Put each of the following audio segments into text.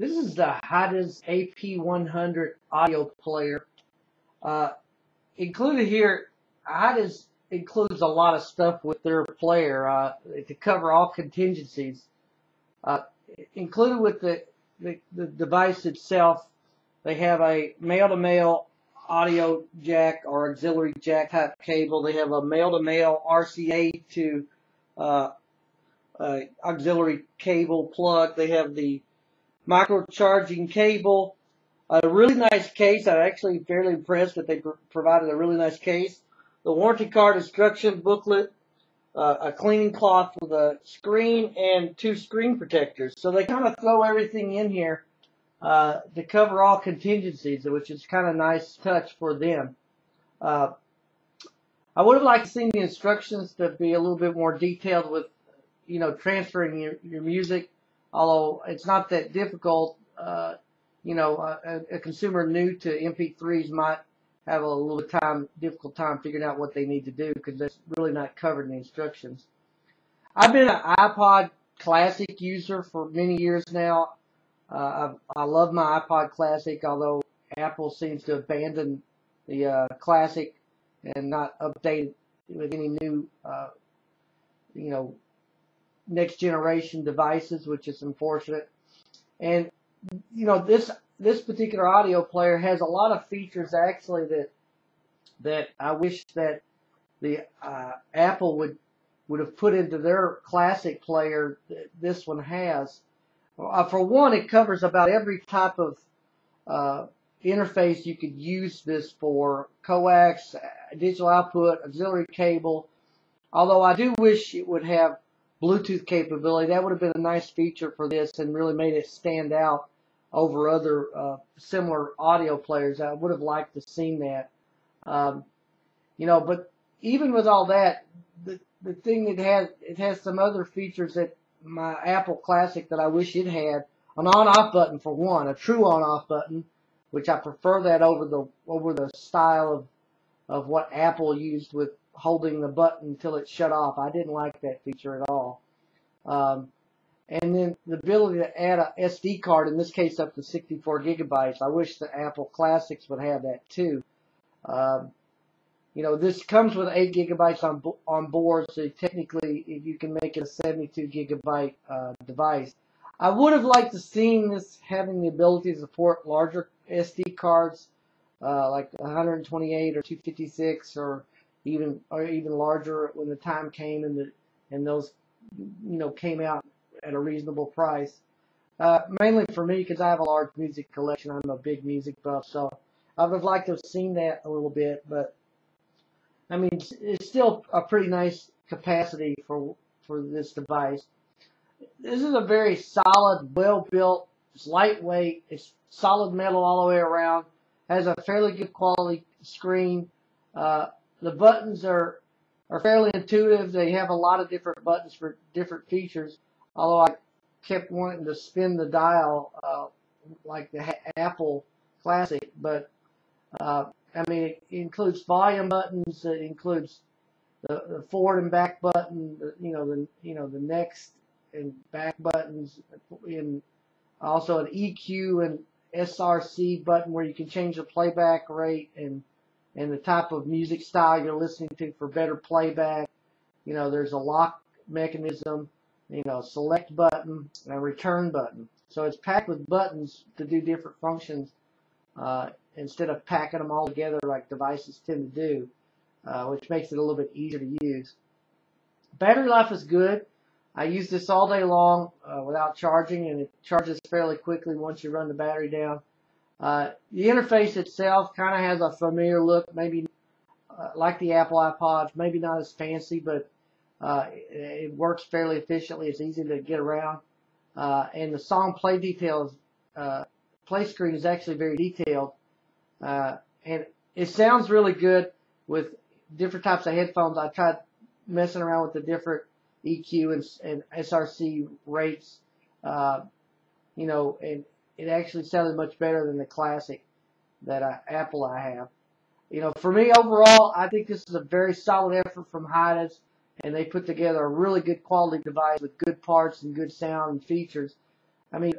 This is the Hidizs AP100 audio player. Uh, Included here, Hidizs includes a lot of stuff with their player to cover all contingencies. Uh, Included with the device itself, they have a male-to-male audio jack or auxiliary jack type cable. They have a male-to-male RCA to uh, auxiliary cable plug. They have the micro charging cable, a really nice case. I'm actually fairly impressed that they provided a really nice case. The warranty card instruction booklet, a cleaning cloth with a screen, and 2 screen protectors. So they kind of throw everything in here to cover all contingencies, which is kind of a nice touch for them. Uh, I would have liked to see the instructions to be a little bit more detailed with, transferring your music, although it's not that difficult. A consumer new to MP3s might have a little difficult time figuring out what they need to do because that's really not covered in the instructions. I've been an iPod Classic user for many years now. I love my iPod Classic, although Apple seems to abandon the Classic and not update it with any new, next generation devices, which is unfortunate. And this particular audio player has a lot of features actually that I wish that the Apple would have put into their Classic player that this one has. For one, it covers about every type of interface you could use this for: coax, digital output, auxiliary cable. Although I do wish it would have Bluetooth capability. That would have been a nice feature for this and really made it stand out over other similar audio players. I would have liked to have seen that. But even with all that, the thing it has some other features that my Apple Classic that I wish it had. An on-off button for one, a true on-off button, which I prefer that over the style of what Apple used with holding the button until it shut off. I didn't like that feature at all. And then the ability to add a SD card, in this case up to 64 gigabytes. I wish the Apple Classics would have that too. This comes with 8 gigabytes on board, so technically you can make it a 72 gigabyte device. I would have liked to seen this having the ability to support larger SD cards, like 128 or 256, or even larger when the time came and those came out at a reasonable price. Mainly for me because I have a large music collection. I'm a big music buff, so I would have liked to have seen that a little bit. But I mean, it's still a pretty nice capacity for this device. This is a very solid, well-built. It's lightweight. It's solid metal all the way around. Has a fairly good quality screen. The buttons are fairly intuitive. They have a lot of different buttons for different features, although I kept wanting to spin the dial like the Apple Classic. But it includes volume buttons. It includes the forward and back button. The next and back buttons, and also an EQ and SRC button where you can change the playback rate and the type of music style you're listening to for better playback. There's a lock mechanism, select button, and a return button. So it's packed with buttons to do different functions instead of packing them all together like devices tend to do, which makes it a little bit easier to use. Battery life is good. I use this all day long without charging, and it charges fairly quickly once you run the battery down. The interface itself kind of has a familiar look, maybe like the Apple iPods, maybe not as fancy, but it works fairly efficiently. It's easy to get around. And the song play screen is actually very detailed. And it sounds really good with different types of headphones. I tried messing around with the different EQ and SRC rates, and it actually sounded much better than the Classic that Apple I have. For me overall, I think this is a very solid effort from Hidizs, and they put together a really good quality device with good parts and good sound and features. I mean,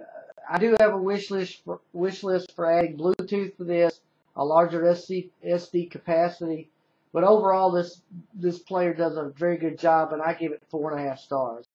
I do have a wish list for adding Bluetooth for this, a larger SD capacity, but overall this player does a very good job, and I give it 4.5 stars.